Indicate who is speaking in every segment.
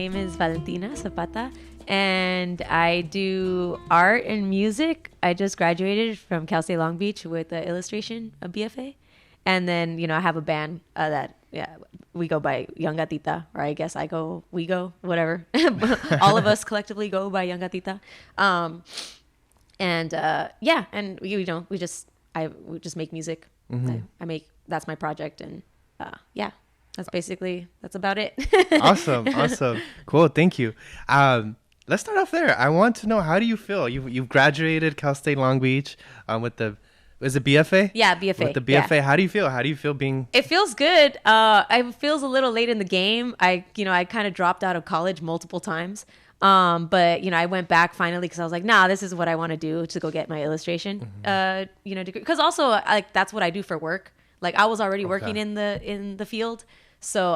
Speaker 1: name is Valentina Zapata, and I do art and music. I just graduated from Cal State Long Beach with an illustration, a BFA. And then, I have a band we go by Yungatita, or I guess we go, whatever. All of us collectively go by Yungatita. And we just make music. Mm-hmm. That's my project. And that's about it.
Speaker 2: Awesome. Cool. Thank you. Let's start off there. I want to know, how do you feel? You've graduated Cal State Long Beach with the, is it BFA?
Speaker 1: Yeah, BFA.
Speaker 2: With the BFA.
Speaker 1: Yeah.
Speaker 2: How do you feel? How do you feel being?
Speaker 1: It feels good. It feels a little late in the game. I kind of dropped out of college multiple times. But I went back finally because I was like, nah, this is what I want to do, to go get my illustration, degree. Because also, that's what I do for work. Like, I was already working in the field. So,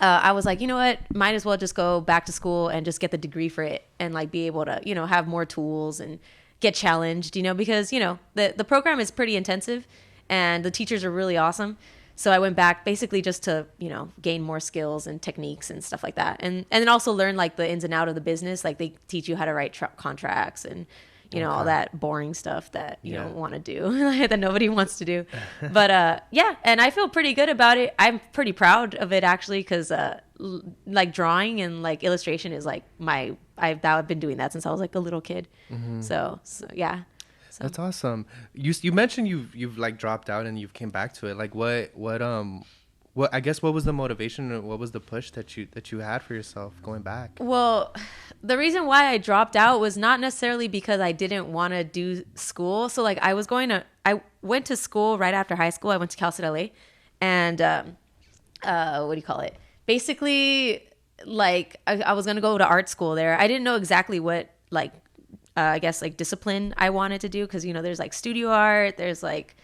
Speaker 1: I was like, you know what, might as well just go back to school and just get the degree for it, and like be able to, have more tools and get challenged, because, the program is pretty intensive and the teachers are really awesome. So I went back basically just to, gain more skills and techniques and stuff like that. And then also learn like the ins and out of the business. Like, they teach you how to write contracts and, all that boring stuff that you don't want to do, that nobody wants to do. But and I feel pretty good about it. I'm pretty proud of it, actually, because like drawing and like illustration is like I've been doing that since I was like a little kid. Mm-hmm. So yeah. So.
Speaker 2: That's awesome. You mentioned you've like dropped out and you've came back to it. Like what I guess, what was the motivation, or what was the push that you had for yourself going back?
Speaker 1: Well, the reason why I dropped out was not necessarily because I didn't want to do school. So like I went to school right after high school. I went to Cal State LA, and what do you call it? Basically, like I was gonna go to art school there. I didn't know exactly what I guess like discipline I wanted to do, because there's like studio art, there's like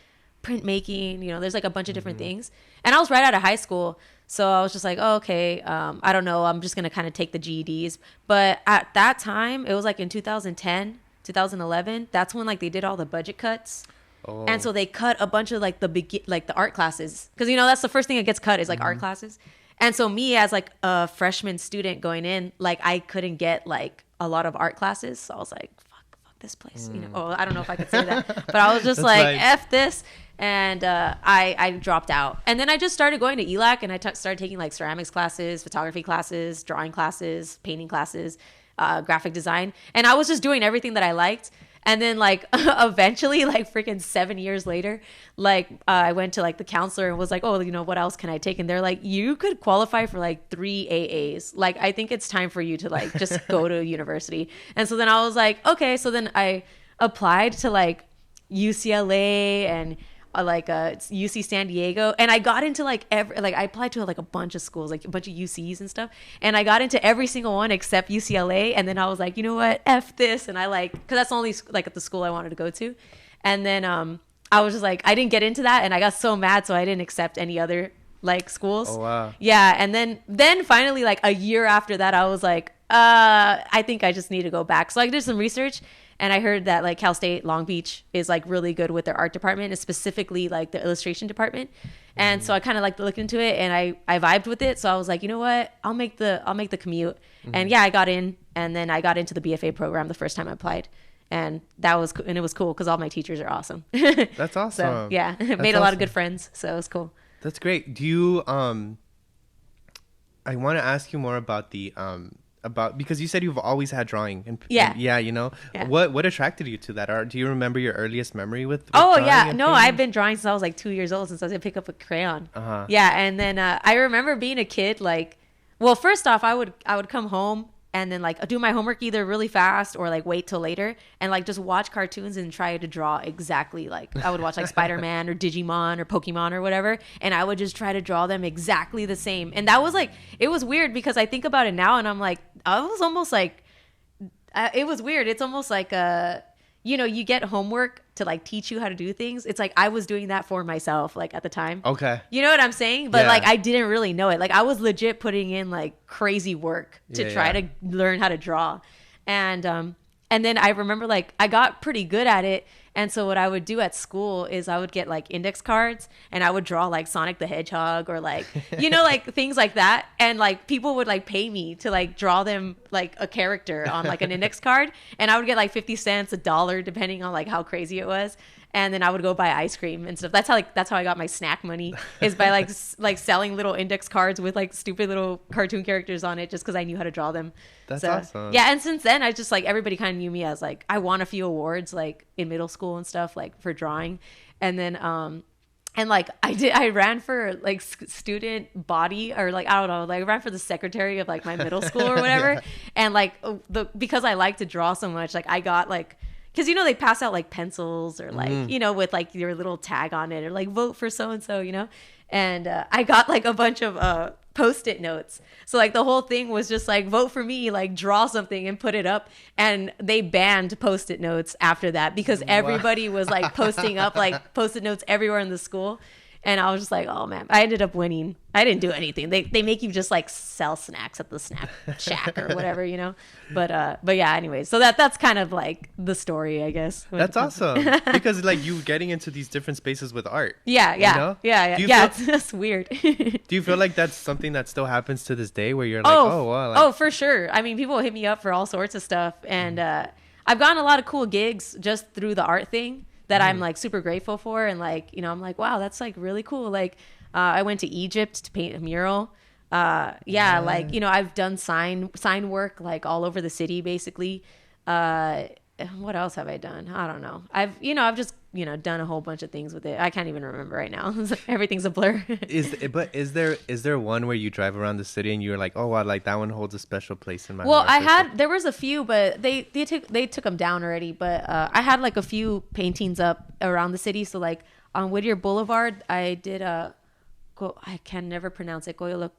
Speaker 1: printmaking, there's like a bunch of different things. And I was right out of high school, so I was just like, oh, okay, I don't know, I'm just gonna kind of take the GEDs. But at that time, it was like in 2010, 2011, that's when like they did all the budget cuts. Oh. And so they cut a bunch of like the art classes, because that's the first thing that gets cut is like art classes. And so me, as like a freshman student going in, like I couldn't get like a lot of art classes, so I was like, fuck this place. I don't know if I could say that, but I was just like, F this. And I dropped out. And then I just started going to ELAC, and I started taking like ceramics classes, photography classes, drawing classes, painting classes, graphic design. And I was just doing everything that I liked. And then like eventually, like freaking 7 years later, like I went to like the counselor and was like, oh, what else can I take? And they're like, you could qualify for like 3 AAs. Like, I think it's time for you to like just go to university. And so then I was like, okay. So then I applied to like UCLA and UC San Diego, and I got into like I applied to like a bunch of schools, like a bunch of UCs and stuff, and I got into every single one except UCLA. And then I was like, you know what, F this. And because that's the only like the school I wanted to go to. And then I was just like, I didn't get into that, and I got so mad, so I didn't accept any other like schools.
Speaker 2: Oh wow.
Speaker 1: Yeah. And then finally, like a year after that, I was like, I think I just need to go back. So I did some research, and I heard that like Cal State Long Beach is like really good with their art department, and specifically like the illustration department. And so I kind of like looked into it, and I vibed with it. So I was like, you know what, I'll make the commute. And yeah, I got in, and then I got into the BFA program the first time I applied. And it was cool because all my teachers are awesome.
Speaker 2: That's awesome.
Speaker 1: So, yeah, made a lot of good friends. So it was cool.
Speaker 2: That's great. Do you I want to ask you more about because you said you've always had drawing. What attracted you to that art? Do you remember your earliest memory with drawing?
Speaker 1: I've been drawing since I was like 2 years old, since I was gonna pick up a crayon. Yeah. And then I remember being a kid, like, well, first off, I would come home and then like do my homework either really fast or like wait till later, and like just watch cartoons and try to draw exactly like I would watch like Spider-Man or Digimon or Pokemon or whatever, and I would just try to draw them exactly the same. And that was like, it was weird because I think about it now and I'm like, I was almost like, it was weird. It's almost like you get homework to like teach you how to do things. It's like I was doing that for myself like at the time.
Speaker 2: Okay.
Speaker 1: You know what I'm saying? But like I didn't really know it. Like I was legit putting in like crazy work to try to learn how to draw. And then I remember like I got pretty good at it. And so what I would do at school is I would get like index cards and I would draw like Sonic the Hedgehog or like, like things like that. And like people would like pay me to like draw them like a character on like an index card. And I would get like 50 cents, $1, depending on like how crazy it was. And then I would go buy ice cream and stuff. That's how I got my snack money, is by like selling little index cards with like stupid little cartoon characters on it, just because I knew how to draw them.
Speaker 2: That's awesome.
Speaker 1: Yeah, and since then I just like everybody kind of knew me as like I won a few awards like in middle school and stuff like for drawing, and then and like I ran for like student body, or like I don't know, like I ran for the secretary of like my middle school or whatever. Yeah. And like because I like to draw so much, like I got like, because they pass out like pencils or like with like your little tag on it, or like vote for so and so, and I got like a bunch of post-it notes. So like the whole thing was just like, vote for me, like draw something and put it up. And they banned post-it notes after that, because everybody was like posting up like post-it notes everywhere in the school. And I was just like, oh man, I ended up winning. I didn't do anything. They make you just like sell snacks at the snack shack or whatever, But yeah, anyway, so that's kind of like the story, I guess.
Speaker 2: That's awesome, because like you getting into these different spaces with art.
Speaker 1: Yeah. It's weird.
Speaker 2: Do you feel like that's something that still happens to this day, where you're like, oh wow, like,
Speaker 1: for sure. I mean, people hit me up for all sorts of stuff, and I've gotten a lot of cool gigs just through the art thing that I'm like super grateful for. And like, I'm like, wow, that's like really cool. Like, I went to Egypt to paint a mural. Like, I've done sign work like all over the city, basically. What else have I done? I don't know. I've just, done a whole bunch of things with it. I can't even remember right now. Everything's a blur.
Speaker 2: Is there one where you drive around the city and you're like, oh wow, like that one holds a special place in my heart?
Speaker 1: There was a few, but they took them down already. But I had like a few paintings up around the city. So like on Whittier Boulevard, I did I can never pronounce it. Coyolacuate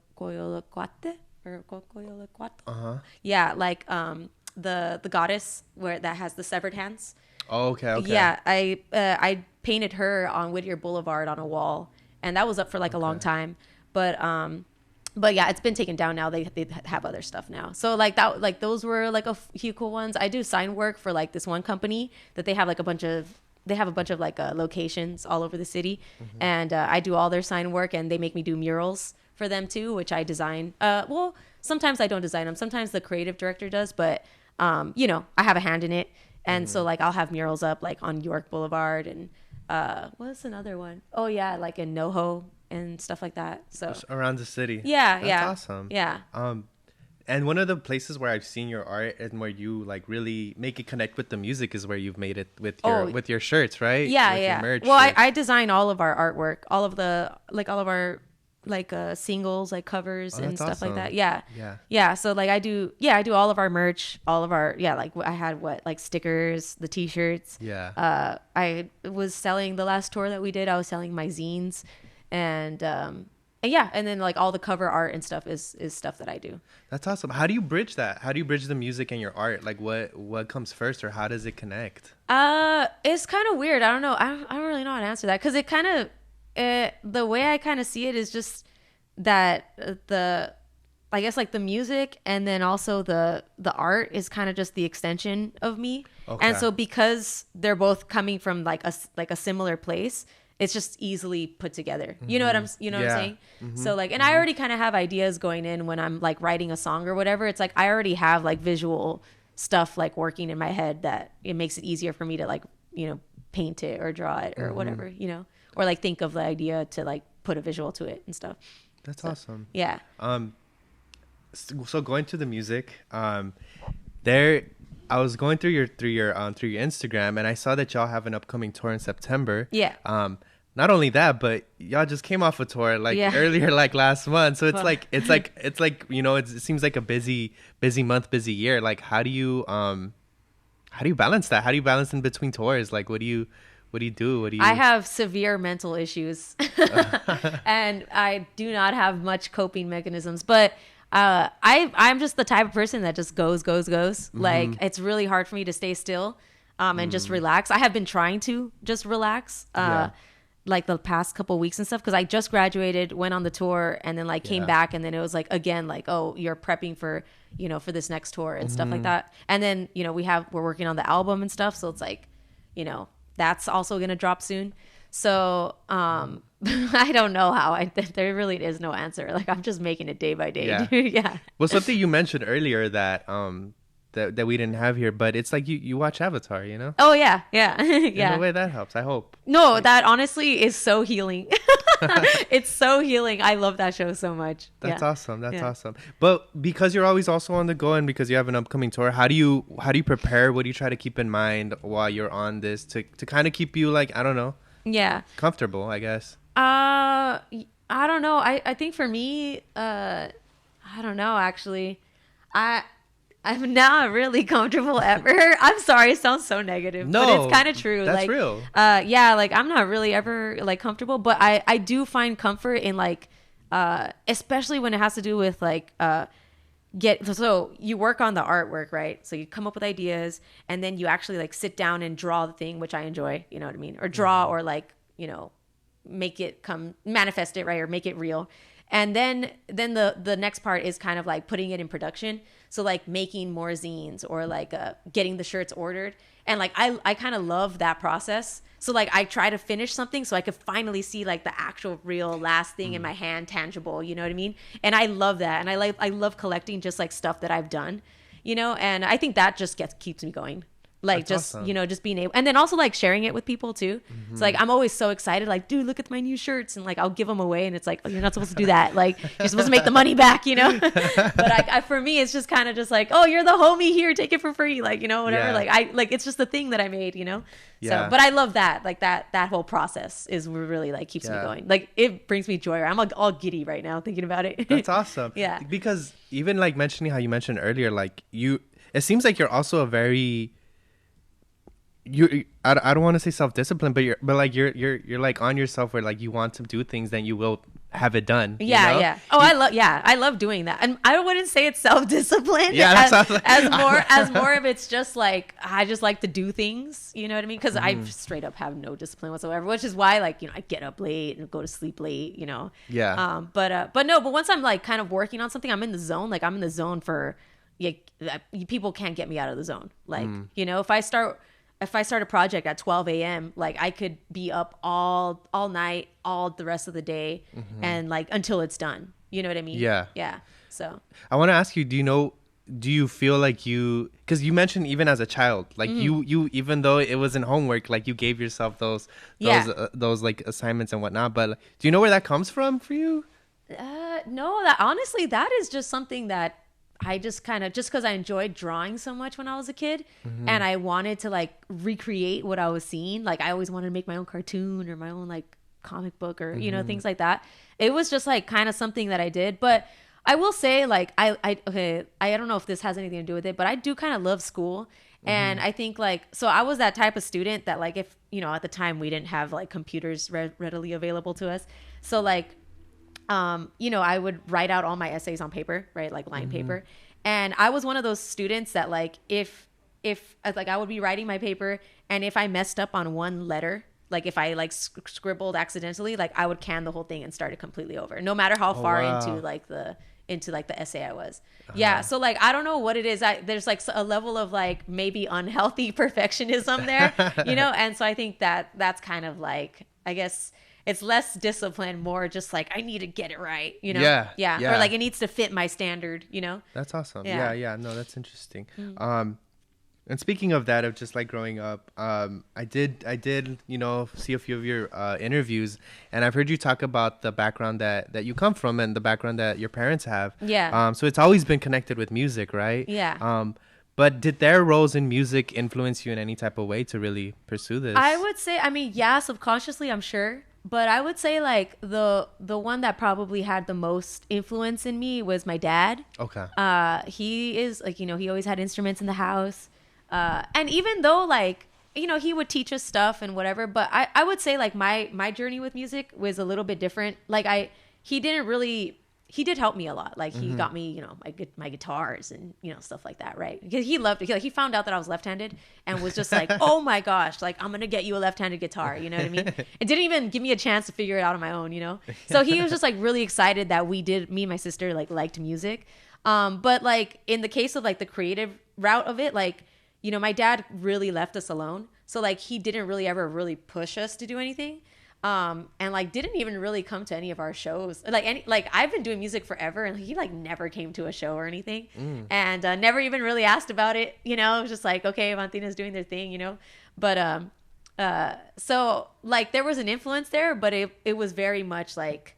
Speaker 1: or Coyolacuato. Yeah, like the goddess that has the severed hands.
Speaker 2: Oh, okay.
Speaker 1: Yeah, I painted her on Whittier Boulevard on a wall, and that was up for like a long time. But yeah, it's been taken down now. They have other stuff now. So like that, like those were like a few cool ones. I do sign work for like this one company that they have like a bunch of like locations all over the city, and I do all their sign work, and they make me do murals for them too, which I design. Well, sometimes I don't design them. Sometimes the creative director does, but I have a hand in it. And so like I'll have murals up like on York Boulevard, and what's another one? Oh yeah, like in NoHo and stuff like that. So
Speaker 2: just around the city.
Speaker 1: Yeah,
Speaker 2: That's awesome.
Speaker 1: Yeah.
Speaker 2: And one of the places where I've seen your art and where you like really make it connect with the music is where you've made it with your shirts, right?
Speaker 1: Yeah,
Speaker 2: with
Speaker 1: yeah.
Speaker 2: Your merch
Speaker 1: well,
Speaker 2: shirts.
Speaker 1: I design all of our artwork, all of our like singles, like covers and stuff
Speaker 2: awesome.
Speaker 1: like that. Yeah. So like I do all of our merch, all of our like I had like stickers, the t-shirts.
Speaker 2: Yeah.
Speaker 1: I was selling the last tour that we did. I was selling my zines, and yeah, and then like all the cover art and stuff is stuff that I do.
Speaker 2: That's awesome. How do you bridge that? How do you bridge the music and your art? Like what comes first, or how does it connect?
Speaker 1: It's kind of weird. I don't know. I don't really know how to answer that, because it kind of the way I kind of see it is just that I guess like the music and then also the art is kind of just the extension of me. Okay. And so because they're both coming from like a similar place, it's just easily put together. You know what I'm saying? Mm-hmm. So like, and I already kind of have ideas going in when I'm like writing a song or whatever. It's like I already have like visual stuff like working in my head that it makes it easier for me to like, paint it or draw it or whatever, or like think of the idea to like put a visual to it and stuff.
Speaker 2: That's awesome.
Speaker 1: Yeah.
Speaker 2: So going to the music, there, I was going through your Instagram, and I saw that y'all have an upcoming tour in September.
Speaker 1: Yeah.
Speaker 2: Not only that, but y'all just came off a tour like earlier, like last month. So it's like it seems like a busy month, busy year. Like how do you balance that? How do you balance in between tours? Like what do you do? I
Speaker 1: have severe mental issues and I do not have much coping mechanisms, but I'm just the type of person that just goes. Mm-hmm. Like it's really hard for me to stay still and just relax. I have been trying to just relax like the past couple of weeks and stuff, because I just graduated, went on the tour, and then like came back, and then it was like again like, oh, you're prepping for for this next tour and stuff like that. And then we're working on the album and stuff, so it's like that's also gonna drop soon. So I don't know how. There really is no answer. Like I'm just making it day by day.
Speaker 2: Yeah.
Speaker 1: Yeah.
Speaker 2: Well, something you mentioned earlier that that we didn't have here, but it's like you watch Avatar, you know?
Speaker 1: Oh yeah, yeah, yeah.
Speaker 2: In a way that helps, I hope.
Speaker 1: No,
Speaker 2: Like,
Speaker 1: that honestly is so healing. It's so healing. I love that show so much.
Speaker 2: that's
Speaker 1: Yeah.
Speaker 2: awesome. That's
Speaker 1: Yeah.
Speaker 2: awesome. But because you're always also on the go and because you have an upcoming tour, how do you prepare? What do you try to keep in mind while you're on this to kind of keep you like, I don't know,
Speaker 1: Yeah.
Speaker 2: comfortable, I guess?
Speaker 1: I don't know. I think for me, I don't know actually. I'm not really comfortable ever. I'm sorry, it sounds so negative,
Speaker 2: No,
Speaker 1: but it's kind of true.
Speaker 2: that's
Speaker 1: like,
Speaker 2: real.
Speaker 1: Yeah, like I'm not really ever like comfortable, but I do find comfort in like, especially when it has to do with like, so you work on the artwork, right? So you come up with ideas and then you actually like sit down and draw the thing, which I enjoy, you know what I mean? Or draw or like, make it manifest it, right? Or make it real. And then the next part is kind of like putting it in production. So like making more zines or like getting the shirts ordered. And like I kind of love that process. So like I try to finish something so I could finally see like the actual real last thing in my hand, tangible, you know what I mean? And I love that. And I love collecting just like stuff that I've done, and I think that just keeps me going. Like
Speaker 2: That's
Speaker 1: just,
Speaker 2: awesome.
Speaker 1: just being able, and then also like sharing it with people too. So like, I'm always so excited, like, dude, look at my new shirts. And like, I'll give them away and it's like, oh, you're not supposed to do that. Like you're supposed to make the money back, but for me, it's just kind of just like, oh, you're the homie here. Take it for free. Like, whatever.
Speaker 2: Yeah.
Speaker 1: Like, it's just the thing that I made,
Speaker 2: Yeah.
Speaker 1: So, but I love that. Like that whole process is what really like keeps me going. Like it brings me joy. I'm like all giddy right now thinking about it.
Speaker 2: That's awesome.
Speaker 1: Yeah.
Speaker 2: Because even like mentioning how you mentioned earlier, like it seems like you're also a very, I don't want to say self-disciplined, but you're like on yourself where like you want to do things, then you will have it done.
Speaker 1: Yeah. Oh, I love doing that. And I wouldn't say it's self-discipline.
Speaker 2: Yeah, that sounds like
Speaker 1: as more of it's just like I just like to do things, you know what I mean? Because I straight up have no discipline whatsoever, which is why like, I get up late and go to sleep late,
Speaker 2: Yeah.
Speaker 1: But once I'm like kind of working on something, I'm in the zone. Like I'm in the zone for people can't get me out of the zone. Like, if I start a project at 12 a.m., like I could be up all night, all the rest of the day, and like until it's done. You know what I mean?
Speaker 2: Yeah.
Speaker 1: Yeah. So
Speaker 2: I want to ask you, do you feel like because you mentioned even as a child, like you even though it wasn't homework, like you gave yourself those like assignments and whatnot, but do you know where that comes from for you?
Speaker 1: No, that is just something that I just because I enjoyed drawing so much when I was a kid, and I wanted to like recreate what I was seeing. Like I always wanted to make my own cartoon or my own like comic book or things like that. It was just like kind of something that I did. But I will say like I don't know if this has anything to do with it, but I do kind of love school. And I think like, so I was that type of student that like, if at the time we didn't have like computers readily available to us, so like I would write out all my essays on paper, right? Like line paper. And I was one of those students that like, if like I would be writing my paper and if I messed up on one letter, like if I like scribbled accidentally, like I would can the whole thing and start it completely over, no matter how far into the essay I was. Yeah. So like, I don't know what it is. There's like a level of like maybe unhealthy perfectionism there, And so I think that's kind of like, I guess, it's less discipline, more just like I need to get it right,
Speaker 2: Yeah.
Speaker 1: Or like it needs to fit my standard,
Speaker 2: That's awesome.
Speaker 1: Yeah.
Speaker 2: Yeah. No, that's interesting. And speaking of that, of just like growing up, I did see a few of your interviews, and I've heard you talk about the background that you come from and the background that your parents have.
Speaker 1: Yeah.
Speaker 2: So it's always been connected with music, right?
Speaker 1: Yeah.
Speaker 2: But did their roles in music influence you in any type of way to really pursue this?
Speaker 1: I would say, yeah, subconsciously, I'm sure. But I would say like the one that probably had the most influence in me was my dad.
Speaker 2: Okay.
Speaker 1: He is like, he always had instruments in the house. And even though like, he would teach us stuff and whatever, but I would say like my journey with music was a little bit different. Like he did help me a lot. Like he got me, my guitars and, stuff like that. Right. Because he loved it. He found out that I was left-handed and was just like, oh my gosh, like I'm going to get you a left-handed guitar. You know what I mean? It didn't even give me a chance to figure it out on my own, So he was just like really excited that me and my sister like liked music. But like in the case of like the creative route of it, like, my dad really left us alone. So like he didn't really ever really push us to do anything. And like didn't even really come to any of our shows. Like I've been doing music forever, and he like never came to a show or anything, and never even really asked about it. You know, it was just like, okay, Valentina's doing their thing, you know. But so like there was an influence there, but it was very much like,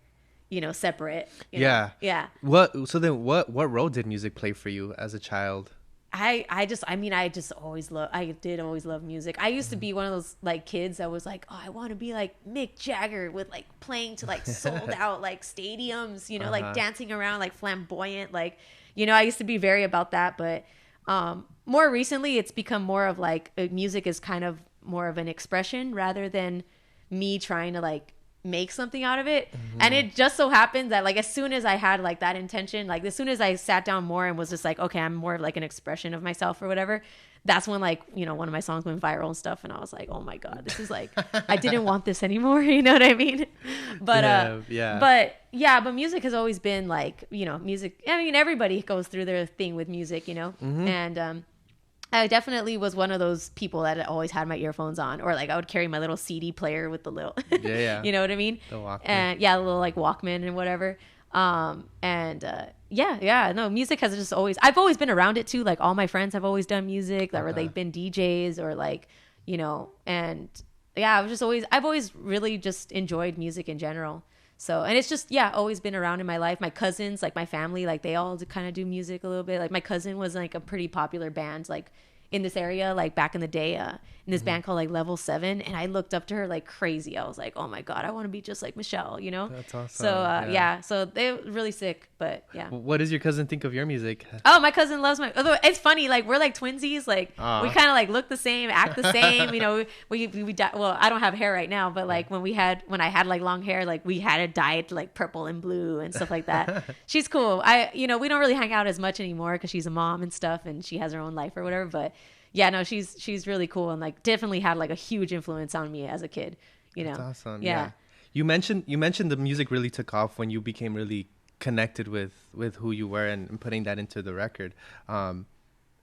Speaker 1: you know, separate. You know? Yeah.
Speaker 2: What role did music play for you as a child?
Speaker 1: I did always love music. I used to be one of those like kids that was like, oh, I want to be like Mick Jagger with like playing to like sold out like stadiums, you know, like dancing around like flamboyant, like, you know, I used to be very about that. But more recently it's become more of like music is kind of more of an expression rather than me trying to like make something out of it. And it just so happened that like as soon as I had like that intention, like as soon as I sat down more and was just like, okay, I'm more of like an expression of myself or whatever, that's when like, you know, one of my songs went viral and stuff, and I was like, oh my god, this is like I didn't want this anymore, you know what I mean? But but music has always been like, you know, music, I mean everybody goes through their thing with music, you know. And I definitely was one of those people that always had my earphones on, or like I would carry my little CD player with the little, you know what I mean?
Speaker 2: The Walkman.
Speaker 1: And yeah, the little like Walkman and whatever. No, music has just always, I've always been around it too. Like all my friends have always done music, or they've been DJs or like, you know, and yeah, I've always really just enjoyed music in general. So, and it's just, always been around in my life. My cousins, like my family, like they all kind of do music a little bit. Like my cousin was like a pretty popular band, like in this area, like back in the day, in this band called like Level 7. And I looked up to her like crazy. I was like, oh my God, I want to be just like Michelle, you know?
Speaker 2: That's awesome.
Speaker 1: So, so they were really sick, but yeah.
Speaker 2: What does your cousin think of your music?
Speaker 1: Oh, my cousin loves it's funny. Like we're like twinsies. Like we kind of like look the same, act the same, you know, well, I don't have hair right now, but like when I had like long hair, like we had it dyed like purple and blue and stuff like that. She's cool. We don't really hang out as much anymore because she's a mom and stuff and she has her own life or whatever, but yeah, no, she's really cool and like definitely had like a huge influence on me as a kid, you know.
Speaker 2: That's awesome. Yeah. You mentioned the music really took off when you became really connected with who you were and putting that into the record. And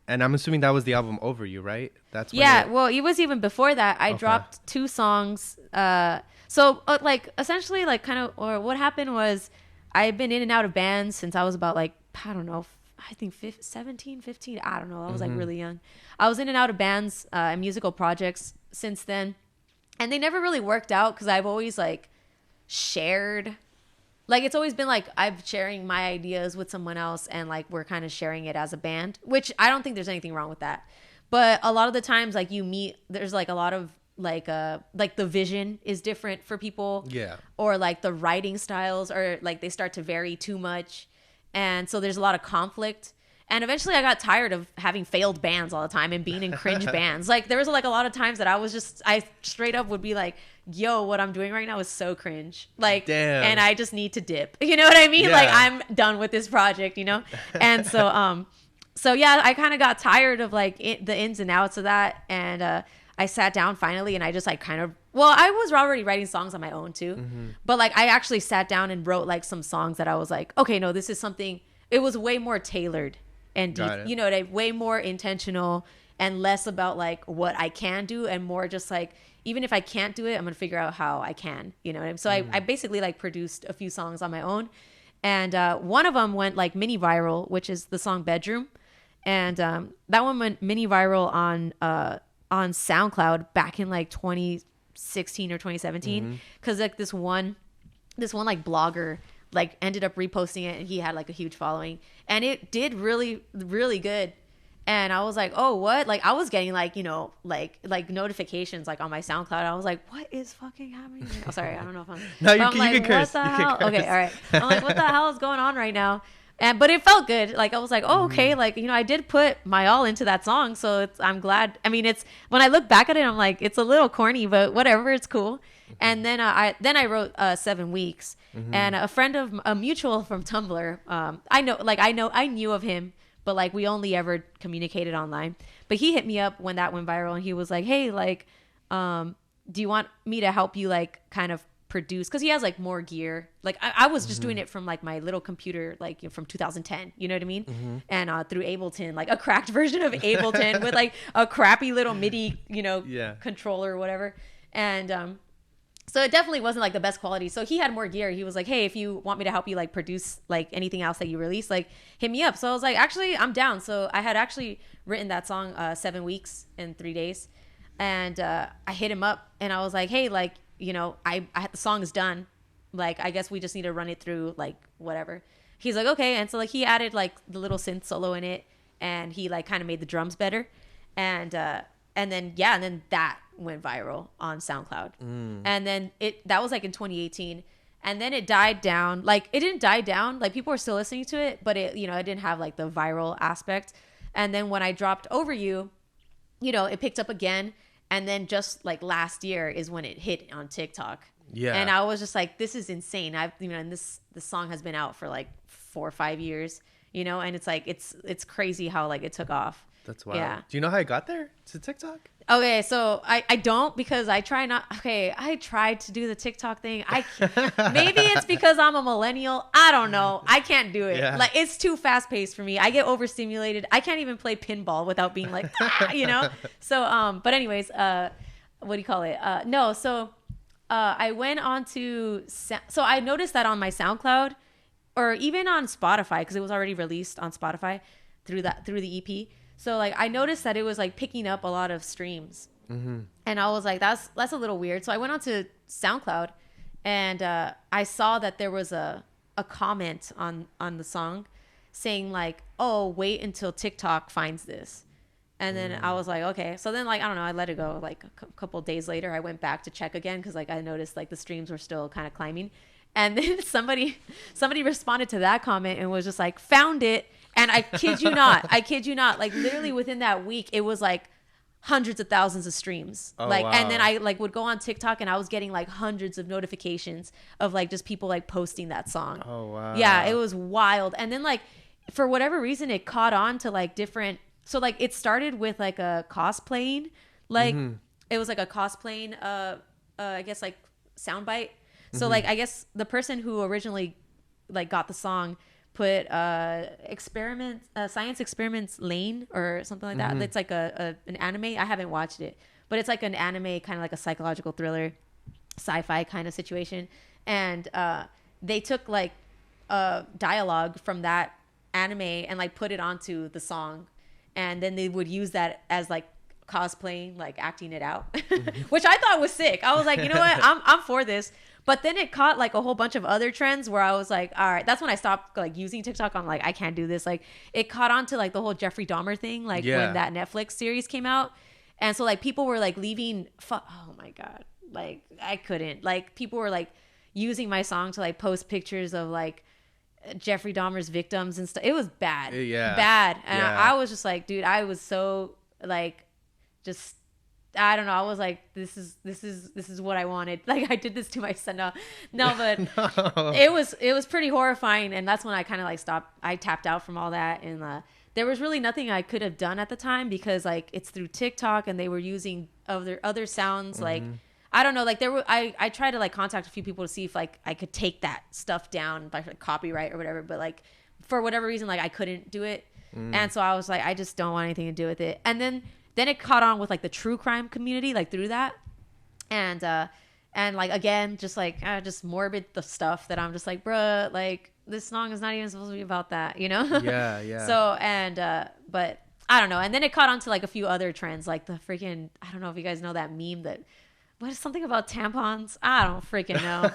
Speaker 2: I'm assuming that was the album Over You, right? That's when
Speaker 1: well, it was even before that. I dropped 2 songs. Like essentially like kind of, or what happened was I've been in and out of bands since I was about like, I don't know, I think 17, 15. I don't know. I was like really young. I was in and out of bands and musical projects since then. And they never really worked out because I've always like shared. Like it's always been like I'm sharing my ideas with someone else and like we're kind of sharing it as a band, which I don't think there's anything wrong with that. But a lot of the times like you meet, there's like a lot of like the vision is different for people.
Speaker 2: Yeah.
Speaker 1: Or like the writing styles or like they start to vary too much. And so there's a lot of conflict. And eventually I got tired of having failed bands all the time and being in cringe bands. Like there was like a lot of times that I straight up would be like, yo, what I'm doing right now is so cringe. Like,
Speaker 2: damn.
Speaker 1: And I just need to dip. You know what I mean? Yeah. Like I'm done with this project, you know? And so, I kind of got tired of like the ins and outs of that. And I sat down finally and I just like I was already writing songs on my own too. But like I actually sat down and wrote like some songs that I was like, okay, no, this is something, it was way more tailored and deep, you know, way more intentional and less about like what I can do and more just like, even if I can't do it, I'm going to figure out how I can, you know? So I basically like produced a few songs on my own. And one of them went like mini viral, which is the song Bedroom. And that one went mini viral on SoundCloud back in like 2016 or 2017. Cause like this one like blogger like ended up reposting it and he had like a huge following and it did really, really good. And I was like, oh, what? Like I was getting like, you know, like notifications like on my SoundCloud. I was like, what is fucking happening? Oh, sorry. I don't know if I'm,
Speaker 2: no, you
Speaker 1: can curse. What the hell? Okay. All right. I'm like, what the hell is going on right now? But it felt good. Like I was like, oh, okay. Like, you know, I did put my all into that song. So I'm glad. I mean, when I look back at it, I'm like, it's a little corny, but whatever. It's cool. And then I wrote 7 Weeks and a mutual from Tumblr. I knew of him, but like we only ever communicated online, but he hit me up when that went viral and he was like, hey, like, do you want me to help you like kind of produce, because he has like more gear. Like I was just doing it from like my little computer, like from 2010, you know what I mean? And through Ableton, like a cracked version of Ableton with like a crappy little MIDI, controller or whatever. And so it definitely wasn't like the best quality. So he had more gear. He was like, hey, if you want me to help you like produce like anything else that you release, like hit me up. So I was like, actually, I'm down. So I had actually written that song 7 weeks and 3 days. And I hit him up and I was like, hey, like, I the song is done. Like, I guess we just need to run it through like whatever. He's like, okay. And so like he added like the little synth solo in it, and he like kind of made the drums better. And then that went viral on SoundCloud. And then that was like in 2018. And then it died down. Like it didn't die down. Like people were still listening to it, but it, it didn't have like the viral aspect. And then when I dropped Over You, it picked up again. And then just like last year is when it hit on TikTok. Yeah. And I was just like, this is insane. And this song has been out for like 4 or 5 years, and it's like, it's crazy how like it took off.
Speaker 2: That's wild. Yeah. Do you know how I got there to TikTok?
Speaker 1: Okay, so I don't, because I tried to do the TikTok thing. Maybe it's because I'm a millennial. I don't know. I can't do it. Yeah. Like it's too fast paced for me. I get overstimulated. I can't even play pinball without being like, So, but anyways, what do you call it? No, so I went on to, so I noticed that on my SoundCloud, or even on Spotify, because it was already released on Spotify through the EP. So like I noticed that it was like picking up a lot of streams, and I was like, that's a little weird. So I went on to SoundCloud, and I saw that there was a comment on the song saying like, oh, wait until TikTok finds this. And then I was like, okay. So then like, I don't know, I let it go. Like a couple of days later, I went back to check again, because like I noticed like the streams were still kind of climbing. And then somebody responded to that comment and was just like, found it. And I kid you not, like literally within that week, it was like hundreds of thousands of streams. Oh, like, wow. And then I like would go on TikTok and I was getting like hundreds of notifications of like just people like posting that song. Oh, wow. Yeah, it was wild. And then like, for whatever reason, it caught on to like different. So like it started with like a cosplaying, like it was like a cosplaying, I guess like soundbite. So like, I guess the person who originally like got the song put science experiments lane or something like that. It's like an anime. I haven't watched it, but it's like an anime, kind of like a psychological thriller, sci-fi kind of situation. And they took like dialogue from that anime and like put it onto the song, and then they would use that as like cosplaying, like acting it out, which I thought was sick. I was like, you know what, I'm for this. But then it caught like a whole bunch of other trends where I was like, all right, that's when I stopped like using TikTok. I'm like, I can't do this. Like it caught on to like the whole Jeffrey Dahmer thing, like when that Netflix series came out. And so like people were like leaving, oh my God. Like I couldn't, like people were like using my song to like post pictures of like Jeffrey Dahmer's victims and stuff. It was bad. Yeah. Bad. And I was just like, dude, I was so like, just, I don't know. I was like, this is what I wanted. Like I did this to my son. No, but no. It was pretty horrifying. And that's when I kind of like stopped. I tapped out from all that. And there was really nothing I could have done at the time, because like it's through TikTok and they were using other sounds. Like, I don't know. Like I tried to like contact a few people to see if like I could take that stuff down by like copyright or whatever. But like for whatever reason, like I couldn't do it. And so I was like, I just don't want anything to do with it. And then it caught on with like the true crime community, like through that. And like, again, just like, just morbid the stuff that I'm just like, bruh, like this song is not even supposed to be about that, you know? Yeah, yeah. So, but I don't know. And then it caught on to like a few other trends, like the freaking, I don't know if you guys know that meme that, what is something about tampons? I don't freaking know.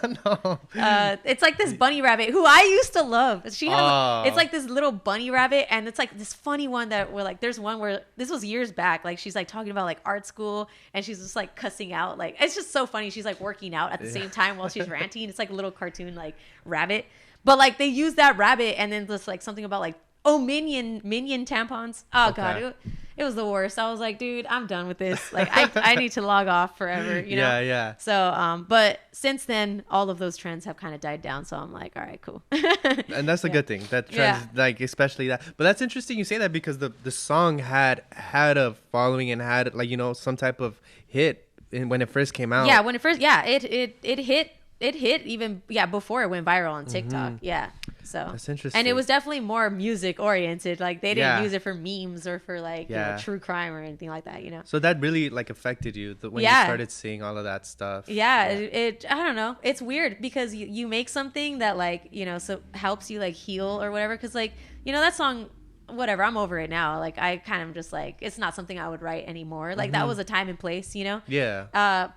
Speaker 1: No. It's like this bunny rabbit who I used to love. It's like this little bunny rabbit, and it's like this funny one that we're like, there's one where this was years back. Like she's like talking about like art school, and she's just like cussing out. Like it's just so funny. She's like working out at the same time while she's ranting. It's like a little cartoon like rabbit, but like they use that rabbit, and then just like something about like minion tampons. Oh God. It was the worst. I was like, dude, I'm done with this. Like, I need to log off forever, you know? Yeah. So, but since then, all of those trends have kind of died down. So I'm like, all right, cool.
Speaker 2: And that's a good thing. That trends, like, especially that. But that's interesting you say that, because the song had a following and had, like, you know, some type of hit when it first came out.
Speaker 1: Yeah, when it first, it hit it hit even before it went viral on TikTok. Yeah. So
Speaker 2: that's interesting.
Speaker 1: And it was definitely more music oriented. Like they didn't use it for memes or for like true crime or anything like that,
Speaker 2: So that really like affected you when you started seeing all of that stuff.
Speaker 1: It I don't know. It's weird because you make something that like, so helps you like heal or whatever. Cause like, that song, whatever, I'm over it now. Like I kind of just like, it's not something I would write anymore. Like that was a time and place,
Speaker 2: Yeah.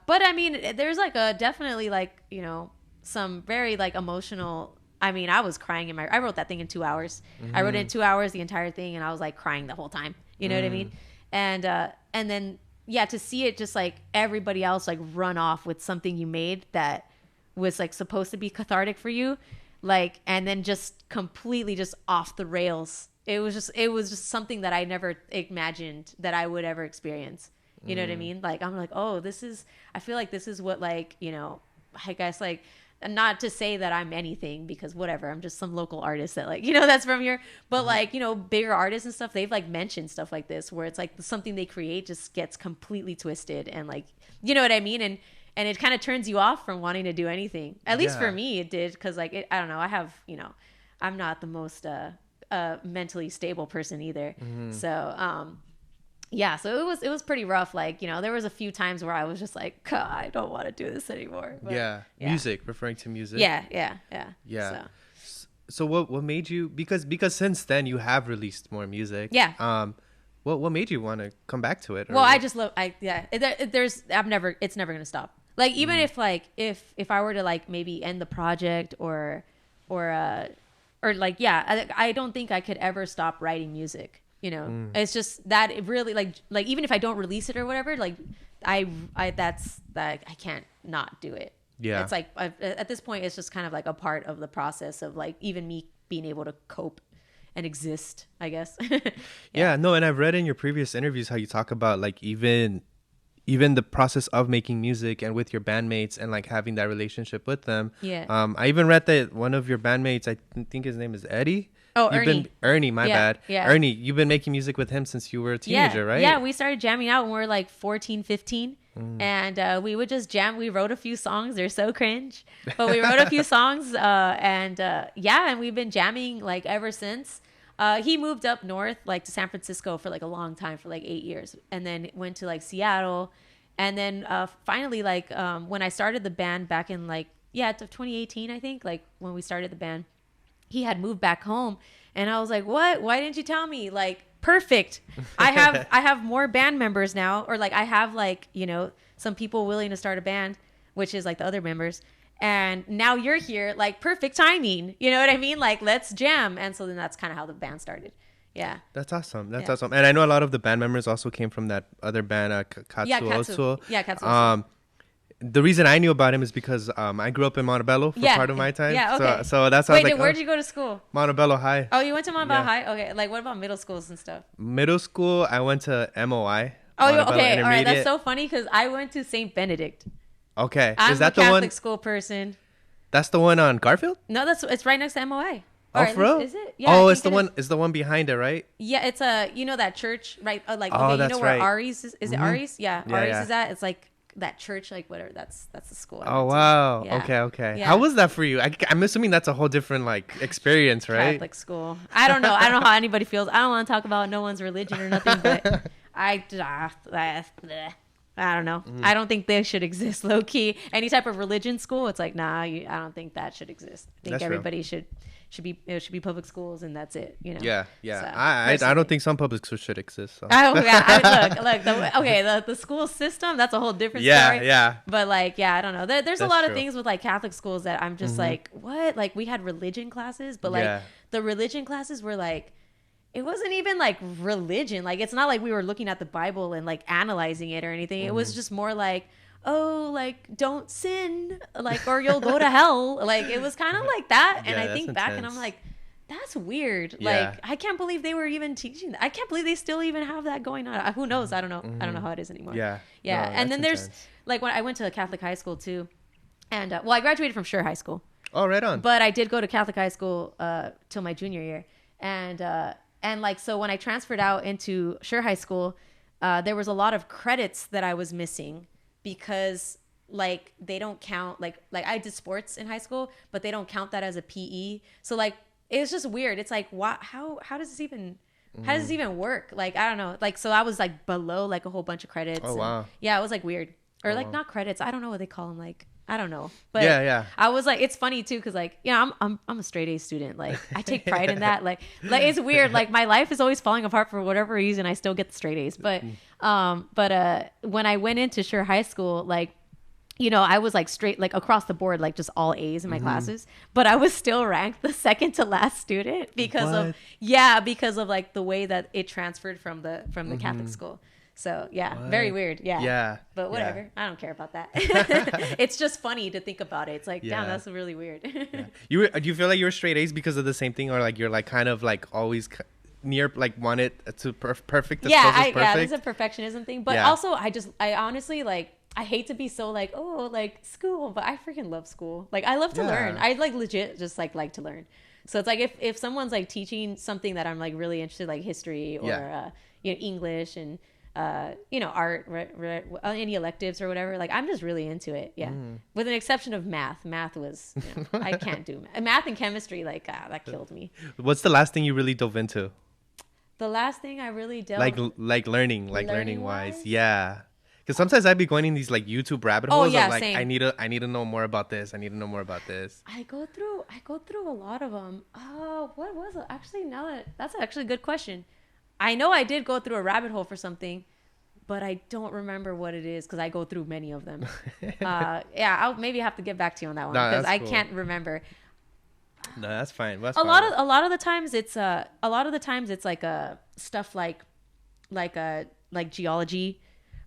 Speaker 1: But I mean, there's like a definitely like, some very like emotional. I mean, I was crying I wrote that thing in 2 hours. I wrote it in 2 hours, the entire thing. And I was like crying the whole time. You know what I mean? And then, to see it just like everybody else like run off with something you made that was like supposed to be cathartic for you. Like, and then just completely just off the rails. It was just something that I never imagined that I would ever experience. You know what I mean? Like, I'm like, oh, I feel like this is what like, I guess like, not to say that I'm anything because whatever, I'm just some local artist that like, that's from here. But like, bigger artists and stuff, they've like mentioned stuff like this where it's like something they create just gets completely twisted and like, you know what I mean? And it kind of turns you off from wanting to do anything. At least for me, it did. Cause like, I don't know. I have, I'm not the most mentally stable person either. So, so it was pretty rough. Like, there was a few times where I was just like, God, I don't want to do this anymore. But,
Speaker 2: music, referring to music.
Speaker 1: Yeah.
Speaker 2: So what made you, because since then you have released more music.
Speaker 1: Yeah.
Speaker 2: What made you want to come back to it?
Speaker 1: Well, I just love, it's never going to stop. Like, even if like, if I were to like maybe end the project or like, I don't think I could ever stop writing music. It's just that it really like even if I don't release it or whatever, like I can't not do it.
Speaker 2: Yeah.
Speaker 1: It's like at this point, it's just kind of like a part of the process of like even me being able to cope and exist, I guess.
Speaker 2: Yeah, no. And I've read in your previous interviews how you talk about like even the process of making music and with your bandmates and like having that relationship with them.
Speaker 1: Yeah.
Speaker 2: I even read that one of your bandmates, I think his name is Eddie.
Speaker 1: Oh, Ernie.
Speaker 2: Ernie, my bad.
Speaker 1: Yeah.
Speaker 2: Ernie, you've been making music with him since you were a teenager, right?
Speaker 1: Yeah, we started jamming out when we were like 14, 15. And we would just jam. We wrote a few songs. They're so cringe. But we wrote a few songs. And we've been jamming like ever since. He moved up north, like to San Francisco for like a long time, for like 8 years. And then went to like Seattle. And then finally, like when I started the band back in like, 2018, I think, like when we started the band, he had moved back home. And I was like, what? Why didn't you tell me? Like, perfect. I have more band members now. Or like I have like, some people willing to start a band, which is like the other members. And now you're here, like perfect timing. You know what I mean? Like, let's jam. And so then that's kind of how the band started. Yeah.
Speaker 2: That's awesome. That's awesome. And I know a lot of the band members also came from that other band, Katsu.
Speaker 1: Yeah, Katsu.
Speaker 2: The reason I knew about him is because I grew up in Montebello for part of my time.
Speaker 1: Yeah, okay.
Speaker 2: So that's how I was like,
Speaker 1: where'd you go to school?
Speaker 2: Montebello High.
Speaker 1: Oh, you went to Montebello High? Okay. Like, what about middle schools and stuff?
Speaker 2: Middle school, I went to MOI.
Speaker 1: Oh, okay. All right. That's so funny because I went to St. Benedict.
Speaker 2: Okay.
Speaker 1: I'm
Speaker 2: is that
Speaker 1: a
Speaker 2: the
Speaker 1: Catholic
Speaker 2: one?
Speaker 1: school person.
Speaker 2: That's the one on Garfield?
Speaker 1: No, it's right next to MOI.
Speaker 2: Oh, for real?
Speaker 1: Is it? Yeah.
Speaker 2: Oh, it's the one. It's the one behind it, right?
Speaker 1: Yeah, it's that church, right? Like,
Speaker 2: oh,
Speaker 1: okay,
Speaker 2: that's
Speaker 1: where
Speaker 2: right.
Speaker 1: Ari's is? Is it Ari's? Yeah,
Speaker 2: Yeah,
Speaker 1: Ari's is at. It's like that church, like whatever. That's the school.
Speaker 2: Oh wow.
Speaker 1: Yeah.
Speaker 2: Okay.
Speaker 1: Yeah.
Speaker 2: How was that for you? I'm assuming that's a whole different like experience, right?
Speaker 1: Catholic school. I don't know. I don't know how anybody feels. I don't want to talk about no one's religion or nothing, but I don't know. I don't think they should exist, low key. Any type of religion school, it's like, nah. I don't think that should exist. I think everybody should be public schools, and that's it.
Speaker 2: Yeah.
Speaker 1: So,
Speaker 2: I don't think some public schools should exist. So.
Speaker 1: Look. The school system, that's a whole different story.
Speaker 2: Yeah.
Speaker 1: But like, I don't know. There's
Speaker 2: that's
Speaker 1: a lot
Speaker 2: true.
Speaker 1: of things with like Catholic schools that I'm just like, what? Like we had religion classes, but like the religion classes were like, it wasn't even like religion. Like it's not like we were looking at the Bible and like analyzing it or anything. It was just more like, oh, like don't sin, like or you'll go to hell. Like it was kind of like that. And I think back and I'm like, that's weird. Like I can't believe they were even teaching that. I can't believe they still even have that going on. Who knows? I don't know. I don't know how it is anymore.
Speaker 2: Yeah.
Speaker 1: No, and then there's like when I went to a Catholic high school too, and I graduated from Sure High School.
Speaker 2: Oh, right on.
Speaker 1: But I did go to Catholic high school till my junior year, and like so when I transferred out into Sure High School, there was a lot of credits that I was missing because like they don't count like I did sports in high school, but they don't count that as a PE. So like it's just weird. It's like how does this even how does this even work? Like I don't know. Like so I was like below like a whole bunch of credits.
Speaker 2: Oh wow.
Speaker 1: Yeah, it was like weird. Or like
Speaker 2: wow.
Speaker 1: not credits. I don't know what they call them. Like I don't know. But
Speaker 2: yeah.
Speaker 1: I was like, it's funny too, because like, yeah, I'm a straight A student. Like I take pride in that. Like it's weird. Like my life is always falling apart for whatever reason. I still get the straight A's. But when I went into Sure High School, like, you know, I was like straight, like across the board, like just all A's in my classes, but I was still ranked the second to last student because of like the way that it transferred from the Catholic school. So yeah, very weird. Yeah. But whatever. I don't care about that. It's just funny to think about it. It's like, damn, that's really weird.
Speaker 2: Do you feel like you were straight A's because of the same thing, or like you're like kind of like always near, like want it to perfect?
Speaker 1: Yeah, there's a perfectionism thing, but also I honestly like, I hate to be so like, oh, like school, but I freaking love school. Like I love to learn. I like legit just like to learn. So it's like if someone's like teaching something that I'm like really interested, like history or you know, English and you know, art, any electives or whatever, like I'm just really into it. With an exception of math. Math was, you know, I can't do math and chemistry. Like that killed me.
Speaker 2: What's the last thing you really dove into?
Speaker 1: The last thing I really delved
Speaker 2: like learning wise. Yeah. Because sometimes I'd be going in these like YouTube rabbit holes of like, same. I need to know more about this. I need to know more about this.
Speaker 1: I go through a lot of them. Oh, what was it? Actually, that's actually a good question. I know I did go through a rabbit hole for something, but I don't remember what it is because I go through many of them. I'll maybe have to get back to you on that one because I can't remember.
Speaker 2: No, that's fine. That's
Speaker 1: a lot of the times it's like stuff like geology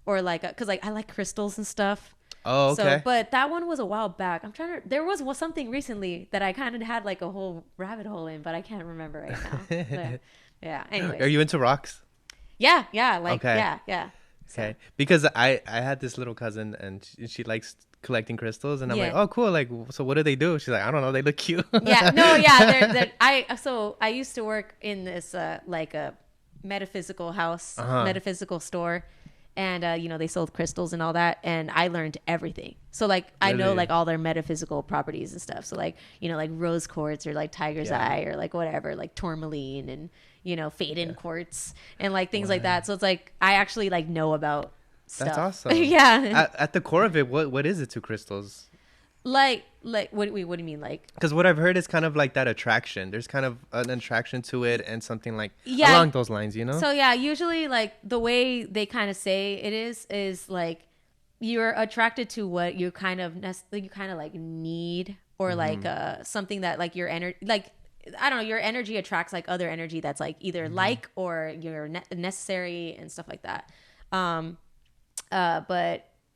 Speaker 1: or like because like I like crystals and stuff.
Speaker 2: Oh, okay.
Speaker 1: So, but that one was a while back. There was something recently that I kind of had like a whole rabbit hole in, but I can't remember right now. Yeah. Anyways.
Speaker 2: Are you into rocks?
Speaker 1: Yeah. Like, okay. Yeah. So.
Speaker 2: Okay. Because I had this little cousin and she likes collecting crystals and I'm like, oh, cool. Like, so what do they do? She's like, I don't know. They look cute.
Speaker 1: Yeah. No. Yeah. I used to work in this like a metaphysical house, metaphysical store. And, you know, they sold crystals and all that. And I learned everything. So, like, I know, like, all their metaphysical properties and stuff. So, like, you know, like rose quartz or, like, tiger's eye or, like, whatever. Like, tourmaline and, you know, fade-in quartz and, like, things like that. So, it's like, I actually, like, know about stuff.
Speaker 2: That's awesome.
Speaker 1: Yeah.
Speaker 2: At the core of it, what is it to crystals?
Speaker 1: Like what do you mean, like?
Speaker 2: Because what I've heard is kind of like that attraction. There's kind of an attraction to it and something like along those lines, you know?
Speaker 1: So yeah, usually like the way they kind of say it is like you're attracted to what you kind of like need or like something that like your energy, like I don't know, your energy attracts like other energy that's like either like or you're necessary and stuff like that.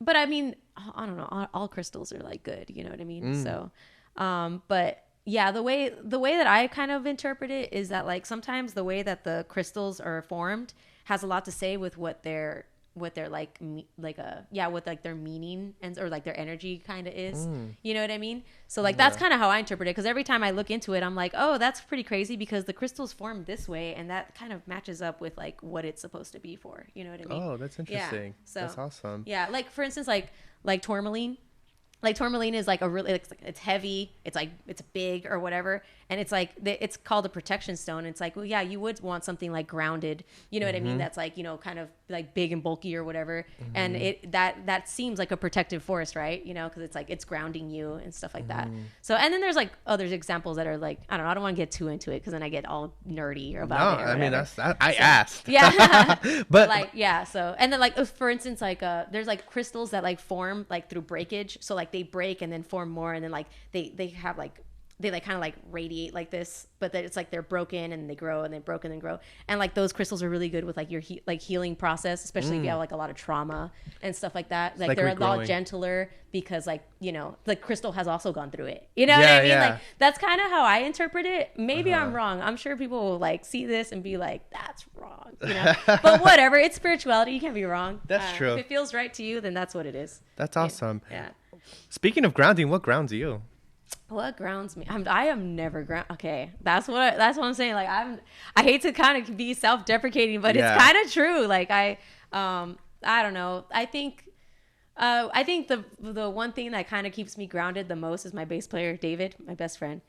Speaker 1: But I mean, I don't know. All crystals are like good, you know what I mean? So, but yeah, the way that I kind of interpret it is that like sometimes the way that the crystals are formed has a lot to say with what their with like with like their meaning and or like their energy kind of is. You know what I mean? So like that's kind of how I interpret it because every time I look into it, I'm like, oh, that's pretty crazy because the crystals formed this way, and that kind of matches up with like what it's supposed to be for. You know what I mean?
Speaker 2: Oh, that's interesting.
Speaker 1: Yeah. So
Speaker 2: that's awesome.
Speaker 1: Yeah, like for instance, like tourmaline. Like tourmaline is like a really it's heavy, it's like it's big or whatever, and it's like it's called a protection stone. It's like, well, yeah, you would want something like grounded, you know what I mean? That's like, you know, kind of like big and bulky or whatever, and it that seems like a protective force, right? You know, because it's like it's grounding you and stuff like that. So and then there's like other examples that are like I don't know, I don't want to get too into it because then I get all nerdy about it.
Speaker 2: No, I mean I asked.
Speaker 1: Yeah, but like yeah, so and then like for instance like there's like crystals that like form like through breakage, so like they break and then form more and then like they have like they like kind of like radiate like this, but that it's like they're broken and they grow and they broken and grow, and like those crystals are really good with like your like healing process, especially if you have like a lot of trauma and stuff like that. Like they're a lot gentler because like, you know, the crystal has also gone through it, you know what I mean? Like that's kind of how I interpret it. Maybe I'm wrong. I'm sure people will like see this and be like, that's wrong, you know. But whatever, it's spirituality, you can't be wrong.
Speaker 2: That's true.
Speaker 1: If it feels right to you, then that's what it is.
Speaker 2: That's awesome.
Speaker 1: Yeah.
Speaker 2: Speaking of grounding, what grounds you?
Speaker 1: What grounds me? I am never ground. Okay, that's what I'm saying. Like I hate to kind of be self-deprecating, but it's kind of true. Like I don't know. I think I think the one thing that kind of keeps me grounded the most is my bass player, David, my best friend.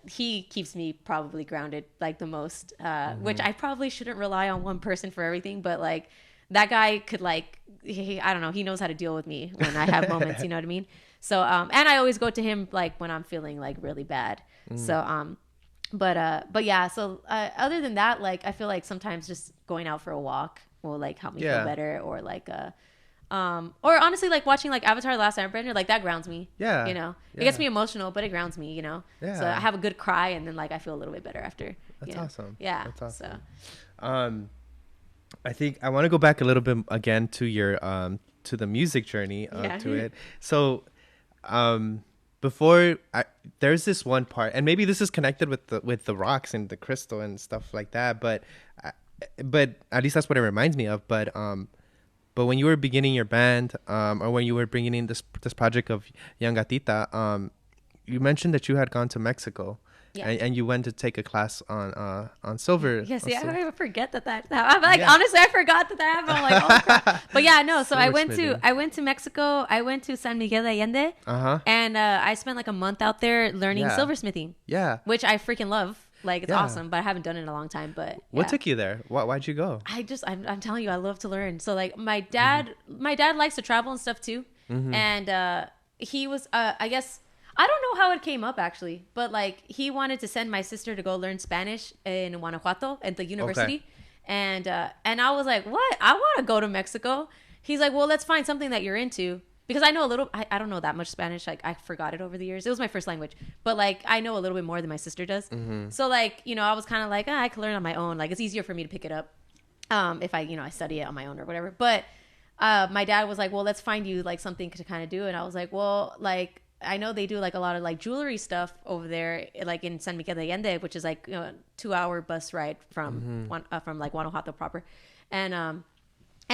Speaker 1: He keeps me probably grounded like the most, which I probably shouldn't rely on one person for everything, but like that guy could like, I don't know, he knows how to deal with me when I have moments, you know what I mean? So, and I always go to him like when I'm feeling like really bad. So, but yeah, so other than that, like I feel like sometimes just going out for a walk will like help me feel better, or like or honestly like watching like Avatar: The Last Airbender, like that grounds me. Yeah, you know, it gets me emotional, but it grounds me, you know. So I have a good cry, and then like I feel a little bit better after.
Speaker 2: That's awesome.
Speaker 1: Yeah,
Speaker 2: that's awesome.
Speaker 1: So
Speaker 2: I think I want to go back a little bit again to your to the music journey to it. So before there's this one part, and maybe this is connected with the rocks and the crystal and stuff like that, but at least that's what it reminds me of. But when you were beginning your band, or when you were bringing in this project of Yungatita, you mentioned that you had gone to Mexico. Yeah. And you went to take a class on silver.
Speaker 1: Yes, yeah, I forget that I'm like, honestly, I forgot that happened. I'm like, oh crap. But yeah, no. So I went to Mexico. I went to San Miguel de Allende. And I spent like a month out there learning silversmithing. Yeah. Which I freaking love. Like it's awesome, but I haven't done it in a long time. But
Speaker 2: what took you there? Why'd you go?
Speaker 1: I'm telling you, I love to learn. So like my dad likes to travel and stuff too. And he was I guess. I don't know how it came up actually, but like he wanted to send my sister to go learn Spanish in Guanajuato at the university. And I was like, what? I want to go to Mexico. He's like, well, let's find something that you're into, because I know a little, I don't know that much Spanish. Like I forgot it over the years. It was my first language, but like I know a little bit more than my sister does. So like, you know, I was kind of like, I could learn on my own. Like it's easier for me to pick it up if I study it on my own or whatever. But my dad was like, well, let's find you like something to kind of do. And I was like, well, like, I know they do like a lot of like jewelry stuff over there, like in San Miguel de Allende, which is like, you know, 2-hour bus ride from from like Guanajuato proper. And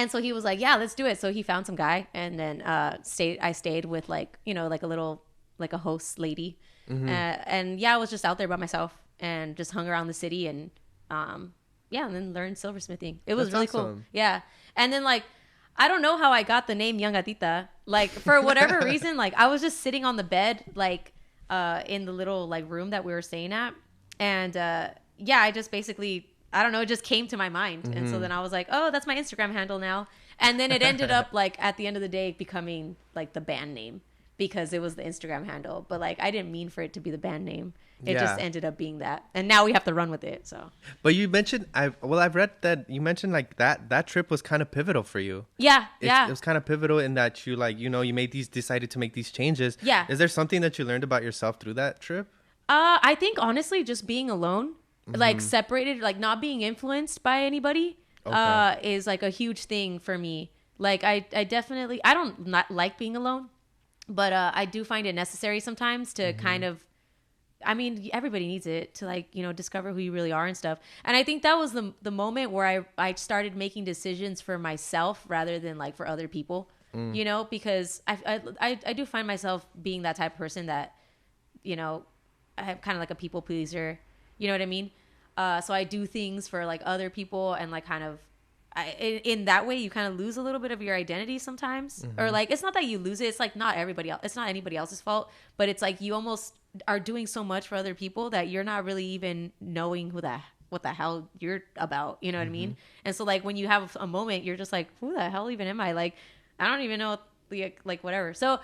Speaker 1: so he was like, yeah, let's do it. So he found some guy, and then I stayed with like, you know, like a little, like a host lady. And yeah, I was just out there by myself and just hung around the city, and and then learned silversmithing. It was really cool. Yeah. And then like, I don't know how I got the name Yungatita. Like for whatever reason, like I was just sitting on the bed, like in the little like room that we were staying at, and I just basically, I don't know, it just came to my mind, and so then I was like, oh, that's my Instagram handle now, and then it ended up like at the end of the day becoming like the band name, because it was the Instagram handle, but like I didn't mean for it to be the band name. It just ended up being that, and now we have to run with it. So,
Speaker 2: but you mentioned I've read that you mentioned like that trip was kind of pivotal for you.
Speaker 1: It
Speaker 2: was kind of pivotal in that you, like, you know, you decided to make these changes. Yeah. Is there something that you learned about yourself through that trip?
Speaker 1: I think honestly, just being alone, like separated, like not being influenced by anybody, is like a huge thing for me. Like I definitely, I don't not like being alone, but I do find it necessary sometimes to kind of, I mean, everybody needs it to, like, you know, discover who you really are and stuff. And I think that was the moment where I started making decisions for myself rather than like for other people, you know, because I do find myself being that type of person that, you know, I have kind of like a people pleaser, you know what I mean? So I do things for like other people, and like kind of, in that way you kind of lose a little bit of your identity sometimes. Or like, it's not that you lose it, it's like not everybody else, it's not anybody else's fault, but it's like you almost are doing so much for other people that you're not really even knowing what the hell you're about, you know what I mean? And so like when you have a moment, you're just like, who the hell even am I? Like, I don't even know, like whatever. So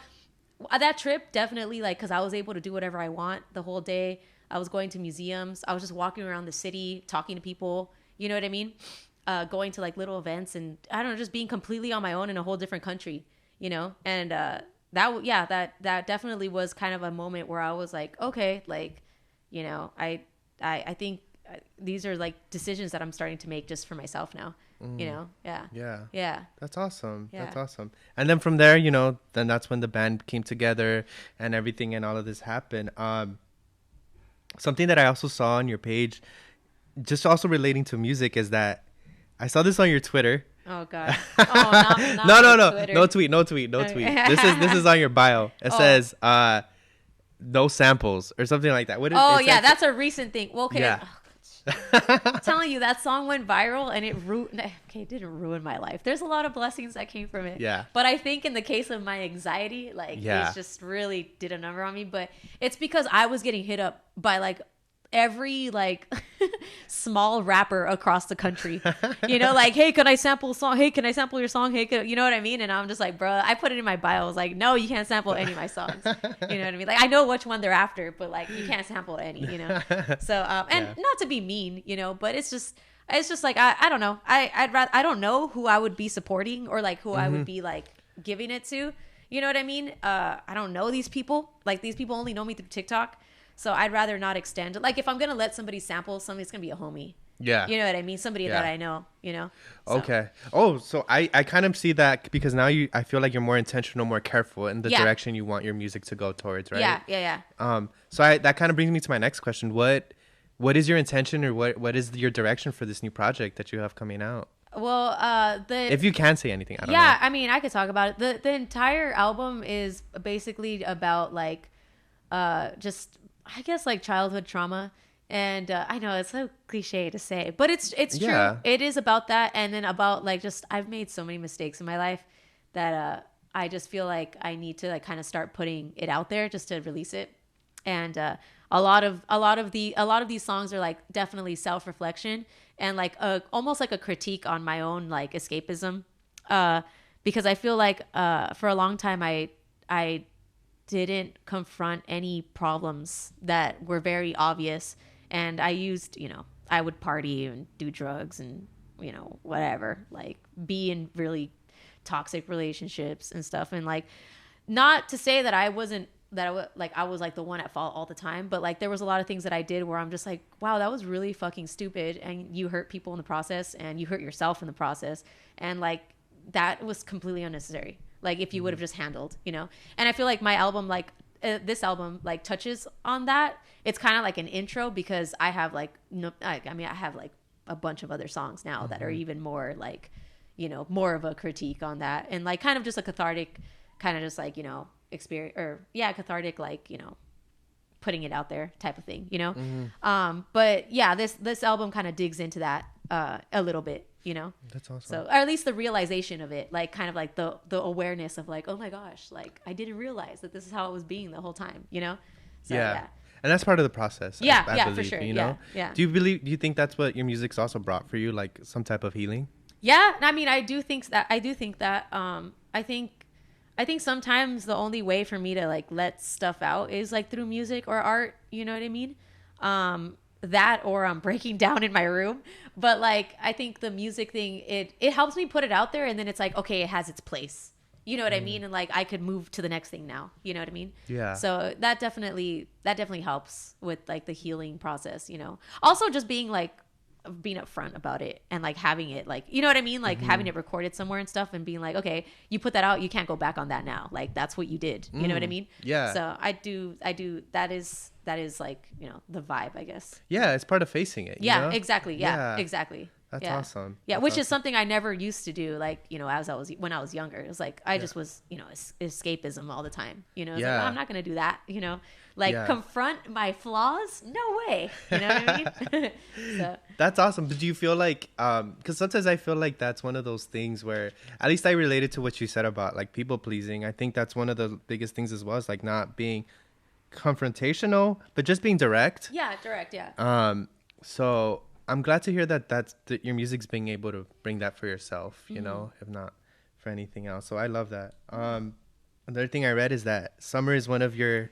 Speaker 1: that trip definitely, like, because I was able to do whatever I want the whole day. I was going to museums, I was just walking around the city talking to people, you know what I mean? Going to like little events, and I don't know, just being completely on my own in a whole different country, you know? And that definitely was kind of a moment where I was like, okay, like, you know, I think these are like decisions that I'm starting to make just for myself now, you know? Yeah. That's awesome.
Speaker 2: That's awesome. And then from there, you know, then that's when the band came together and everything, and all of this happened. Something that I also saw on your page, just also relating to music, is that I saw this on your Twitter.
Speaker 1: Oh God! Oh,
Speaker 2: no tweet. This is on your bio. It says no samples or something like that.
Speaker 1: That's a recent thing. Well, okay.
Speaker 2: Yeah.
Speaker 1: I'm telling you, that song went viral and it didn't ruin my life. There's a lot of blessings that came from it.
Speaker 2: Yeah.
Speaker 1: But I think in the case of my anxiety, like it just really did a number on me. But it's because I was getting hit up by like every like small rapper across the country, you know, like, hey, can I sample a song? Hey, can I sample your song? Hey, you know what I mean? And I'm just like, bro, I put it in my bio. I was like, no, you can't sample any of my songs. You know what I mean? Like, I know which one they're after, but like, you can't sample any, you know? So, and not to be mean, you know, but it's just like, I don't know. I don't know who I would be supporting or like who I would be like giving it to. You know what I mean? I don't know these people. Like, these people only know me through TikTok. So I'd rather not extend it. Like, if I'm going to let somebody sample something, it's going to be a homie. Yeah. You know what I mean? Somebody that I know, you know? So.
Speaker 2: Okay. Oh, so I kind of see that because now I feel like you're more intentional, more careful in the direction you want your music to go towards, right?
Speaker 1: Yeah.
Speaker 2: So that kind of brings me to my next question. What is your intention or what is your direction for this new project that you have coming out?
Speaker 1: Well,
Speaker 2: if you can say anything, I don't know.
Speaker 1: Yeah, I mean, I could talk about it. The entire album is basically about like just, I guess, like childhood trauma. And I know it's so cliche to say, but it's true. It is about that. And then about like just, I've made so many mistakes in my life that I just feel like I need to like kind of start putting it out there just to release it. And a lot of these songs are like definitely self-reflection and like almost like a critique on my own like escapism. Because I feel like for a long time I didn't confront any problems that were very obvious. And I used, you know, I would party and do drugs and, you know, whatever, like be in really toxic relationships and stuff. And like, not to say that I was like the one at fault all the time, but like there was a lot of things that I did where I'm just like, wow, that was really fucking stupid. And you hurt people in the process and you hurt yourself in the process. And like, that was completely unnecessary. Like if you would have just handled, you know? And I feel like my album, like this album, like touches on that. It's kind of like an intro because I have like, I have like a bunch of other songs now that are even more like, you know, more of a critique on that. And like kind of just a cathartic kind of just like, you know, experience or cathartic, like, you know, putting it out there type of thing, you know? But yeah, this album kind of digs into that a little bit, you know?
Speaker 2: That's awesome.
Speaker 1: So, or at least the realization of it, like kind of like the awareness of like, oh my gosh, like I didn't realize that this is how it was being the whole time, you know? So, yeah.
Speaker 2: And that's part of the process.
Speaker 1: I
Speaker 2: believe,
Speaker 1: for sure.
Speaker 2: You know?
Speaker 1: Yeah.
Speaker 2: Do you think that's what your music's also brought for you? Like some type of healing?
Speaker 1: Yeah. I mean, I do think that, I think sometimes the only way for me to like let stuff out is like through music or art, you know what I mean? That or I'm breaking down in my room. But like, I think the music thing, it helps me put it out there and then it's like, okay, it has its place. You know what I mean? And like, I could move to the next thing now. You know what I mean?
Speaker 2: Yeah.
Speaker 1: So that definitely helps with like the healing process, you know? Also just being upfront about it and like having it like, you know what I mean? Like having it recorded somewhere and stuff and being like, okay, you put that out, you can't go back on that now. Like that's what you did. You know what I mean?
Speaker 2: Yeah.
Speaker 1: So I do, that is like, you know, the vibe, I guess.
Speaker 2: Yeah. It's part of facing it. You know?
Speaker 1: Exactly. Yeah, exactly.
Speaker 2: That's awesome.
Speaker 1: Yeah. Which is something I never used to do. Like, you know, when I was younger, it was like, I just was, you know, escapism all the time, you know, like, oh, I'm not going to do that, you know, like confront my flaws. No way. You know what I mean? So.
Speaker 2: That's awesome. But do you feel like, cause sometimes I feel like that's one of those things where at least I related to what you said about like people pleasing. I think that's one of the biggest things as well is like not being confrontational, but just being direct.
Speaker 1: Yeah. Direct. Yeah.
Speaker 2: So I'm glad to hear that your music's being able to bring that for yourself, you know, if not for anything else. So I love that. Another thing I read is that summer is one of your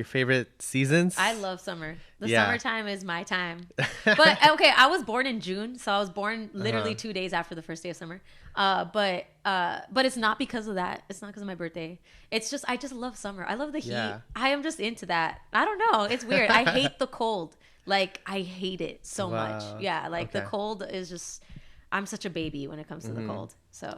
Speaker 2: favorite seasons.
Speaker 1: I love summer. Summertime is my time. But okay, I was born in June, so I was born literally 2 days after the first day of summer. But it's not because of that. It's not because of my birthday. It's just I just love summer. I love the heat. I am just into that. I don't know. It's weird. I hate the cold. Like I hate it so much. Yeah, like the cold is just I'm such a baby when it comes to the cold. So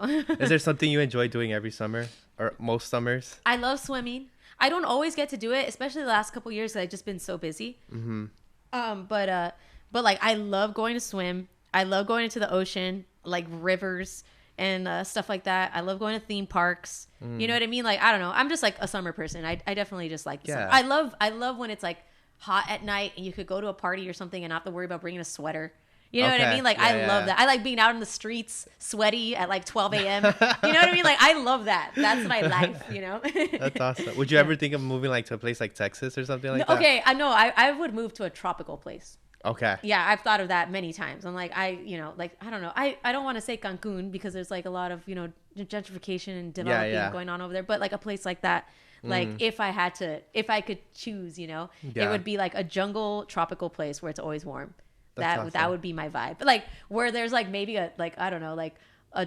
Speaker 2: is there something you enjoy doing every summer or most summers?
Speaker 1: I love swimming. I don't always get to do it, especially the last couple of years that I've just been so busy. But like I love going to swim. I love going into the ocean, like rivers and stuff like that. I love going to theme parks. You know what I mean? Like I don't know. I'm just like a summer person. I definitely just like the summer. I love when it's like hot at night and you could go to a party or something and not have to worry about bringing a sweater. You know what I mean? Like,
Speaker 2: yeah,
Speaker 1: I love that. I like being out in the streets, sweaty at like 12 a.m. You know what I mean? Like, I love that. That's my life, you know?
Speaker 2: That's awesome. Would you ever think of moving like to a place like Texas or something like that?
Speaker 1: Okay, I know. I would move to a tropical place.
Speaker 2: Okay.
Speaker 1: Yeah, I've thought of that many times. I'm like, I don't know. I don't want to say Cancun because there's like a lot of, gentrification and developing going on over there. But like a place like that, like if I could choose, it would be like a jungle tropical place where it's always warm. That would be my vibe. But like where there's like maybe a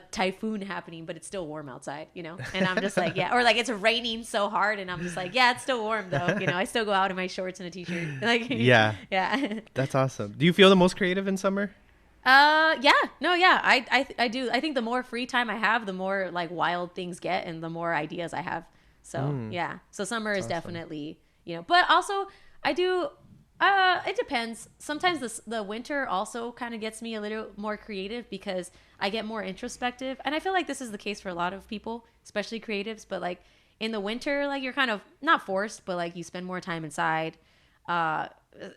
Speaker 1: typhoon happening, but it's still warm outside, and I'm just like, or like it's raining so hard and I'm just like, it's still warm though. I still go out in my shorts and a t-shirt. Like, yeah.
Speaker 2: That's awesome. Do you feel the most creative in summer?
Speaker 1: I do. I think the more free time I have, the more like wild things get and the more ideas I have. So so summer is definitely, but also I do, it depends. Sometimes the winter also kind of gets me a little more creative because I get more introspective. And I feel like this is the case for a lot of people, especially creatives. But like in the winter, like you're kind of not forced, but like you spend more time inside.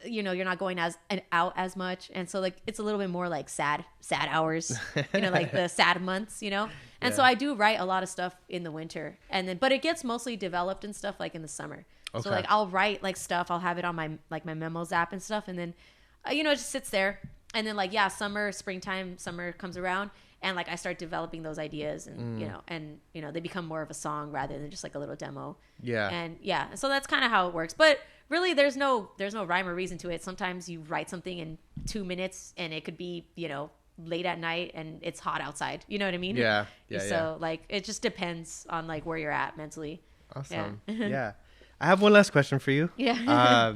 Speaker 1: You're not going out as much. And so like it's a little bit more like sad hours, like the sad months, And so I do write a lot of stuff in the winter. But it gets mostly developed and stuff like in the summer. Okay. So like I'll write like stuff, I'll have it on my memos app and stuff, and then it just sits there. And then like summer comes around and like I start developing those ideas and they become more of a song rather than just like a little demo. Yeah. And so that's kind of how it works. But really there's no rhyme or reason to it. Sometimes you write something in 2 minutes and it could be, late at night and it's hot outside. You know what I mean? Yeah. So like it just depends on like where you're at mentally.
Speaker 2: Awesome. Yeah. I have one last question for you. Yeah.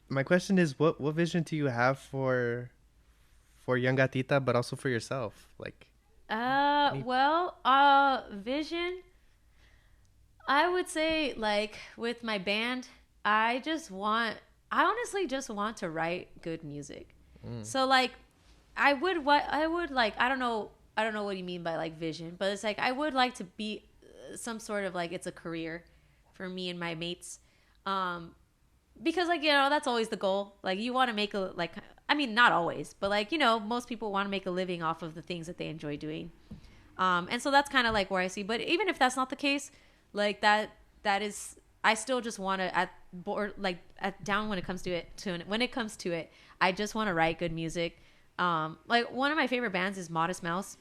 Speaker 2: My question is what vision do you have for Yungatita, but also for yourself? Like
Speaker 1: vision, I would say like with my band, I honestly just want to write good music. So like I don't know what you mean by like vision, but it's like I would like to be some sort of like it's a career for me and my mates, because like that's always the goal. Like you want to make not always, but like most people want to make a living off of the things that they enjoy doing, and so that's kind of like where I see. But even if that's not the case, like that is, I still just want to when it comes to it, I just want to write good music. Like one of my favorite bands is Modest Mouse.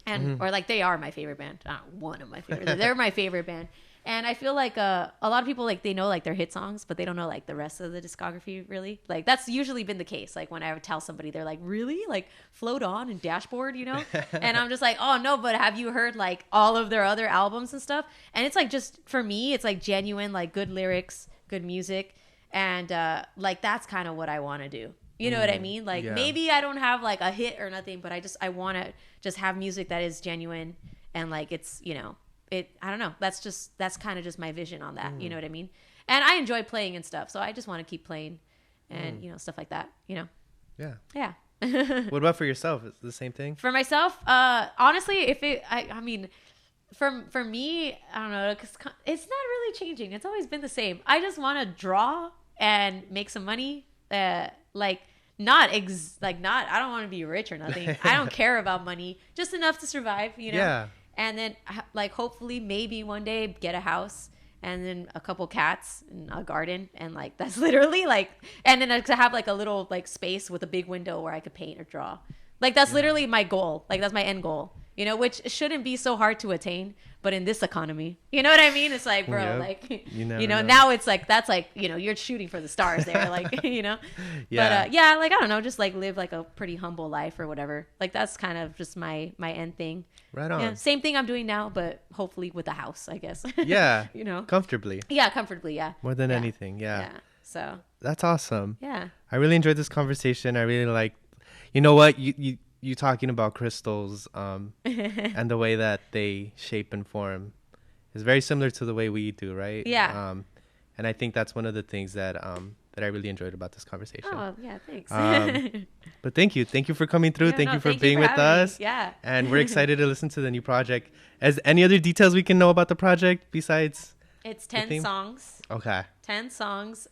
Speaker 1: And or like they are my favorite band. Not one of my favorite. They're my favorite band. And I feel like a lot of people like they know like their hit songs, but they don't know like the rest of the discography really. Like that's usually been the case. Like when I would tell somebody, they're like, "Really? Like Float On and Dashboard, And I'm just like, "Oh no, but have you heard like all of their other albums and stuff?" And it's like just for me, it's like genuine, like good lyrics, good music, and like that's kind of what I want to do. You know what I mean? Like maybe I don't have like a hit or nothing, but I want to just have music that is genuine and like it's, I don't know. That's kind of just my vision on that. You know what I mean? And I enjoy playing and stuff. So I just want to keep playing and, stuff like that, Yeah. Yeah.
Speaker 2: What about for yourself? Is it the same thing?
Speaker 1: For myself, honestly, for me, I don't know, 'cause it's not really changing. It's always been the same. I just want to draw and make some money. I don't want to be rich or nothing. I don't care about money, just enough to survive, Yeah. And then like hopefully maybe one day get a house and then a couple cats and a garden and like that's literally like, and then to have like a little like space with a big window where I could paint or draw. Like that's literally my goal. Like that's my end goal. Which shouldn't be so hard to attain, but in this economy, you know what I mean? It's like, bro, like, now it's like, that's like, you're shooting for the stars there, like, Yeah. But, like, I don't know, just like live like a pretty humble life or whatever. Like, that's kind of just my end thing.
Speaker 2: Right on.
Speaker 1: Same thing I'm doing now, but hopefully with a house, I guess.
Speaker 2: Yeah. Comfortably.
Speaker 1: Yeah, comfortably. Yeah.
Speaker 2: More than anything. Yeah.
Speaker 1: Yeah. So.
Speaker 2: That's awesome.
Speaker 1: Yeah.
Speaker 2: I really enjoyed this conversation. I really like, you know what? You talking about crystals and the way that they shape and form is very similar to the way we do, right?
Speaker 1: Yeah.
Speaker 2: And I think that's one of the things that I really enjoyed about this conversation.
Speaker 1: Oh, yeah, thanks.
Speaker 2: But thank you for coming through. Thank you for being with us.
Speaker 1: Me. Yeah.
Speaker 2: And we're excited to listen to the new project. As any other details we can know about the project besides
Speaker 1: It's 10 songs.
Speaker 2: Okay.
Speaker 1: 10 songs.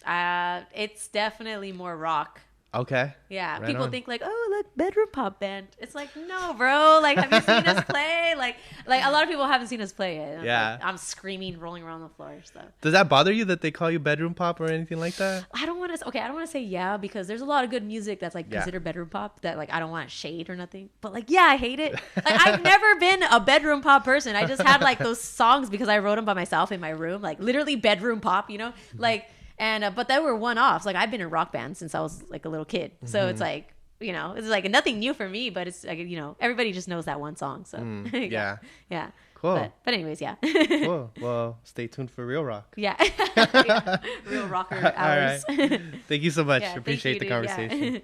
Speaker 1: It's definitely more rock.
Speaker 2: Okay.
Speaker 1: Yeah.
Speaker 2: Right
Speaker 1: People
Speaker 2: on.
Speaker 1: think like, oh, look, bedroom pop band. It's like, no, bro. Like, have you seen us play? Like a lot of people haven't seen us play it.
Speaker 2: Yeah.
Speaker 1: Like, I'm screaming, rolling around the floor. So.
Speaker 2: Does that bother you that they call you bedroom pop or anything like that?
Speaker 1: I don't want to say yeah, because there's a lot of good music that's like considered bedroom pop that like I don't want to shade or nothing. But like, yeah, I hate it. Like, I've never been a bedroom pop person. I just had like those songs because I wrote them by myself in my room, like literally bedroom pop, you know, like. And but they were one-offs. Like, I've been in rock bands since I was like a little kid, so it's like, you know, it's like nothing new for me. But it's like, you know, everybody just knows that one song. So yeah.
Speaker 2: Cool.
Speaker 1: But anyways, yeah.
Speaker 2: Cool. Well, stay tuned for Real Rock.
Speaker 1: Yeah. Real rocker hours.
Speaker 2: All right. Thank you so much.
Speaker 1: Yeah,
Speaker 2: Appreciate the conversation.
Speaker 1: Yeah.